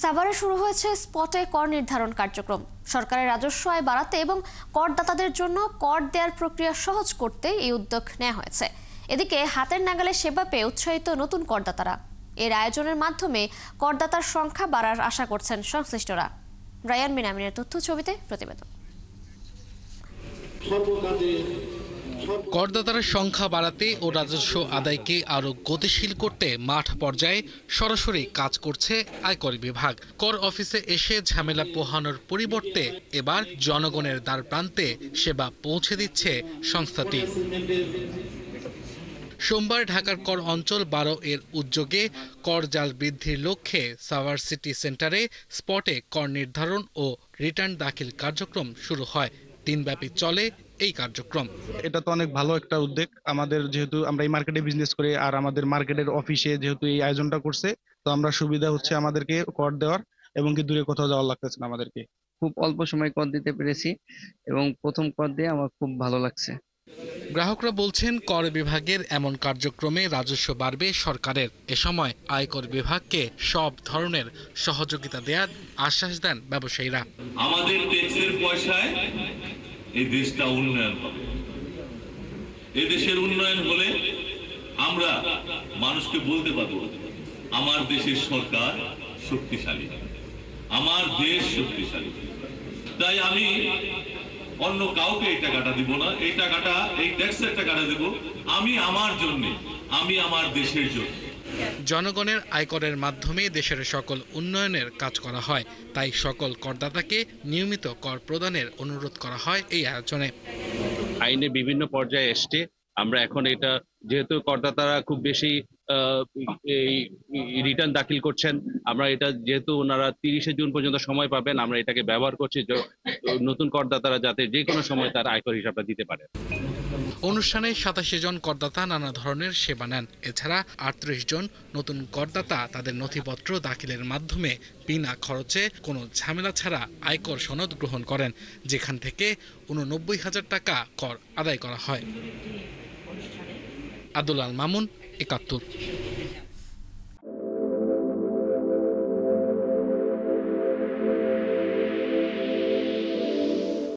সাভারে শুরু হয়েছে স্পটে কর নির্ধারণ কার্যক্রম। সরকারের রাজস্ব আয় বাড়াতে এবং করদাতাদের জন্য কর দেওয়ার প্রক্রিয়া সহজ করতে এই উদ্যোগ নেওয়া হয়েছে। এদিকে হাতের নাগালে সেবা পেয়ে উৎসাহিত নতুন করদাতারা। এর আয়োজনের মাধ্যমে করদাতার সংখ্যা বাড়ার আশা করছেন সংশ্লিষ্টরা। রায়ান মিনামিনের তথ্য ছবিতে প্রতিবেদন। করদাতার সংখ্যা বাড়াতে ও রাজস্ব আদায়কে আরো গতিশীল করতে মাঠ পর্যায়ে সরাসরি কাজ করছে আয়কর বিভাগ। কর অফিসে এসে ঝামেলা পোহানোর পরিবর্তে এবার জনগণের দ্বার প্রান্তে সেবা পৌঁছে দিচ্ছে সংস্থাটি। সোমবার ঢাকার কর অঞ্চল 12 এর উদ্যোগে কর জাল বৃদ্ধির লক্ষ্যে সাভার সিটি সেন্টারে স্পটে কর নির্ধারণ ও রিটার্ন দাখিল কার্যক্রম শুরু হয়। দিনব্যাপী চলে এই কার্যক্রম। এটা তো অনেক ভালো একটা উদ্যোগ আমাদের, যেহেতু আমরা এই মার্কেটে বিজনেস করি আর আমাদের মার্কেটের অফিসে যেহেতু এই আয়োজনটা করছে, তো আমরা সুবিধা হচ্ছে আমাদেরকে কর দেওয়ার এবং কি দূরে কোথাও যাওয়ার লাগতেছে না আমাদেরকে। খুব অল্প সময় কর দিতে পেরেছি এবং প্রথম কর দিয়ে আমার খুব ভালো লাগছে। গ্রাহকরা বলছেন কর বিভাগের এমন কার্যক্রমে রাজস্ব বাড়বে সরকারের। এ সময় আয়কর বিভাগকে সব ধরনের সহযোগিতা দেওয়ার আশ্বাস দেন ব্যবসায়ীরা। আমাদের ট্যাক্সের পয়সায় এই দেশটা উন্নয়ন হবে। এই দেশের উন্নয়ন হলে আমরা মানুষকে বলতে পারবো আমার দেশের সরকার শক্তিশালী, আমার দেশ শক্তিশালী। তাই আমি অন্য কাউকে এই টাকাটা দিব না, এই টাকাটা, এই ট্যাক্সের টাকাটা দেব আমি আমার জন্য, আমি আমার দেশের জন্য। জনগণের আয়করের মাধ্যমে দেশের সকল উন্নয়নের কাজ করা হয়, তাই সকল করদাতাকে নিয়মিত কর প্রদানের অনুরোধ করা হয় এই আয়োজনে। আইনে বিভিন্ন পর্যায়ে এসছে, আমরা এখন এটা যেহেতু করদাতারা খুব বেশি এই রিটার্ন দাখিল করছেন, আমরা এটা যেহেতু ওনারা 30শে জুন পর্যন্ত সময় পাবেন, আমরা এটাকে ব্যবহার করছি নতুন করদাতারা যাতে যে কোনো সময় তার আয়কর হিসাবটা দিতে পারে। অনুষ্ঠানে 87 জন করদাতা নানা ধরনের সেবা নেন। এছাড়া 38 জন নতুন করদাতা তাদের নথিপত্র দাখিলের মাধ্যমে বিনা খরচে কোনো ঝামেলা ছাড়া আয়কর সনদ গ্রহণ করেন, যেখান থেকে 89,000 টাকা কর আদায় করা হয়। আব্দুল আল মামুন, 71।